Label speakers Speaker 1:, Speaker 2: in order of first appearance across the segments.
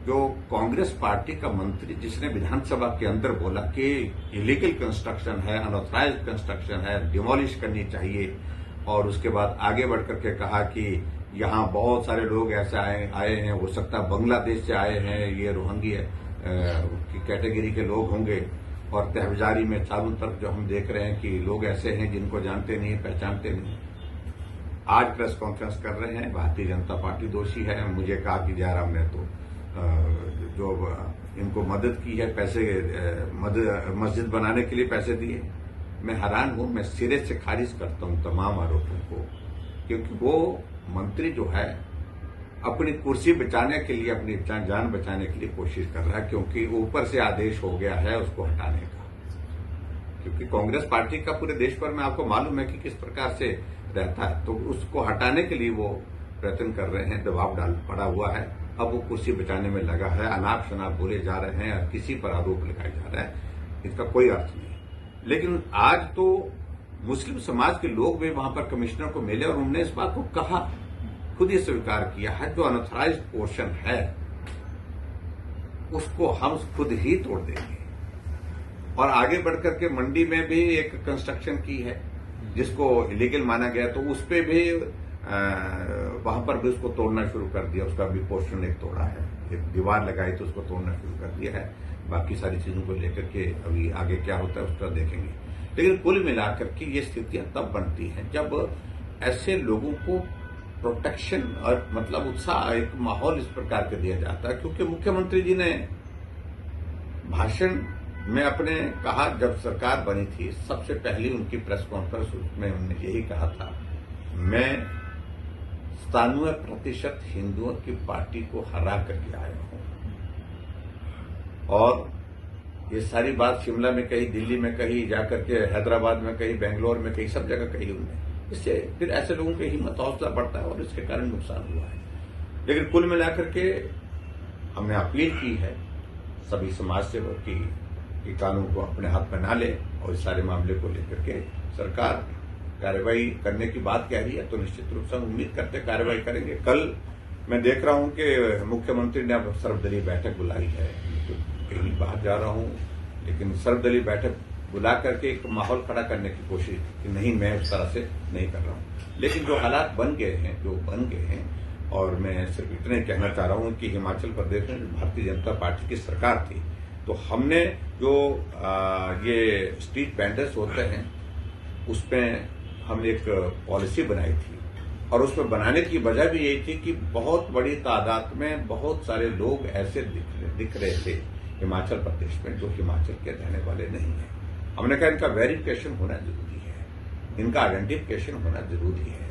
Speaker 1: जो कांग्रेस पार्टी का मंत्री जिसने विधानसभा के अंदर बोला कि इलीगल कंस्ट्रक्शन है, अनऑथराइज्ड कंस्ट्रक्शन है, डिमोलिश करनी चाहिए, और उसके बाद आगे बढ़कर के कहा कि यहाँ बहुत सारे लोग ऐसे आए हैं, हो सकता है बांग्लादेश से आए हैं, ये रोहिंग्या की कैटेगरी के लोग होंगे, और तहबाजारी में चारों तरफ जो हम देख रहे हैं कि लोग ऐसे हैं जिनको जानते नहीं, पहचानते नहीं। आज प्रेस कॉन्फ्रेंस कर रहे हैं, भारतीय जनता पार्टी दोषी है। मुझे कहा कि जयराम ने तो जो इनको मदद की है, पैसे मस्जिद बनाने के लिए पैसे दिए। मैं हैरान हूं, मैं सिरे से खारिज करता हूं तमाम आरोपों को, क्योंकि वो मंत्री जो है अपनी कुर्सी बचाने के लिए, अपनी जान बचाने के लिए कोशिश कर रहा है, क्योंकि ऊपर से आदेश हो गया है उसको हटाने का। क्योंकि कांग्रेस पार्टी का पूरे देश भर में आपको मालूम है कि किस प्रकार से रहता है, तो उसको हटाने के लिए वो प्रयत्न कर रहे हैं, दबाव पड़ा हुआ है। अब वो कुर्सी बचाने में लगा है, अनाप शनाप बोले जा रहे हैं और किसी पर आरोप लगाया जा रहा है, इसका कोई अर्थ नहीं। लेकिन आज तो मुस्लिम समाज के लोग भी वहां पर कमिश्नर को मिले और उन्होंने इस बात को कहा, खुद ही स्वीकार किया है, जो अनऑथराइज्ड पोर्शन है उसको हम खुद ही तोड़ देंगे। और आगे बढ़कर के मंडी में भी एक कंस्ट्रक्शन की है जिसको इलीगल माना गया, तो उस पर भी वहां पर भी उसको तोड़ना शुरू कर दिया। उसका भी पोर्शन एक तोड़ा है, एक दीवार लगाई तो उसको तोड़ना शुरू कर दिया है। बाकी सारी चीजों को लेकर के अभी आगे क्या होता है उसका देखेंगे। लेकिन कुल मिलाकर के ये स्थितियां तब बनती हैं जब ऐसे लोगों को प्रोटेक्शन और मतलब उत्साह, एक माहौल इस प्रकार का दिया जाता है। क्योंकि मुख्यमंत्री जी ने भाषण में अपने कहा, जब सरकार बनी थी सबसे पहली उनकी प्रेस कॉन्फ्रेंस में उन्होंने यही कहा था, मैं 97% हिंदुओं की पार्टी को हरा करके आया हूं। और ये सारी बात शिमला में कही, दिल्ली में कही, जाकर के हैदराबाद में कही, बेंगलोर में कही, सब जगह कही उन्होंने। इससे फिर ऐसे लोगों की हिम्मत हौसला बढ़ता है और इसके कारण नुकसान हुआ है। लेकिन कुल मिलाकर के हमने अपील की है सभी समाज सेवक की कानून को अपने हाथ में ना ले और इस सारे मामले को लेकर के सरकार कार्रवाई करने की बात कह रही है, तो निश्चित रूप से हम उम्मीद करते कार्रवाई करेंगे। कल मैं देख रहा हूं कि मुख्यमंत्री ने अब सर्वदलीय बैठक बुलाई है, तो कहीं बाहर जा रहा हूं, लेकिन सर्वदलीय बैठक बुला करके एक माहौल खड़ा करने की कोशिश कि नहीं, मैं उस तरह से नहीं कर रहा हूं। लेकिन जो हालात बन गए हैं, जो बन गए हैं, और मैं सिर्फ इतने कहना चाह रहा हूं कि हिमाचल प्रदेश में भारतीय जनता पार्टी की सरकार थी, तो हमने जो ये स्ट्रीट वेंडर्स होते हैं उसमें हमने एक पॉलिसी बनाई थी, और उसमें बनाने की वजह भी यही थी कि बहुत बड़ी तादाद में बहुत सारे लोग ऐसे दिख रहे थे हिमाचल प्रदेश में जो हिमाचल के रहने वाले नहीं हैं। हमने कहा इनका वेरिफिकेशन होना जरूरी है, इनका आइडेंटिफिकेशन होना जरूरी है,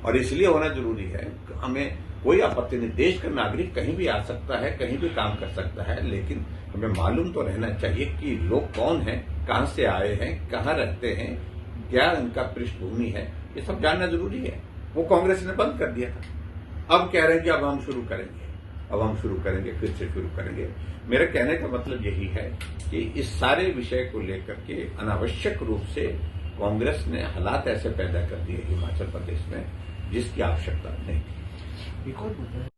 Speaker 1: और इसलिए होना जरूरी है कि हमें कोई आपत्ति नहीं, देश का नागरिक कहीं भी आ सकता है, कहीं भी काम कर सकता है, लेकिन हमें मालूम तो रहना चाहिए कि लोग कौन हैं, कहां से आए हैं, कहां रहते हैं, क्या इनका पृष्ठभूमि है, ये सब जानना जरूरी है। वो कांग्रेस ने बंद कर दिया था, अब कह रहे हैं कि अब हम शुरू करेंगे, अब हम शुरू करेंगे, फिर से शुरू करेंगे। मेरे कहने का मतलब यही है कि इस सारे विषय को लेकर के अनावश्यक रूप से कांग्रेस ने हालात ऐसे पैदा कर दिए हिमाचल प्रदेश में जिसकी आवश्यकता नहीं थी।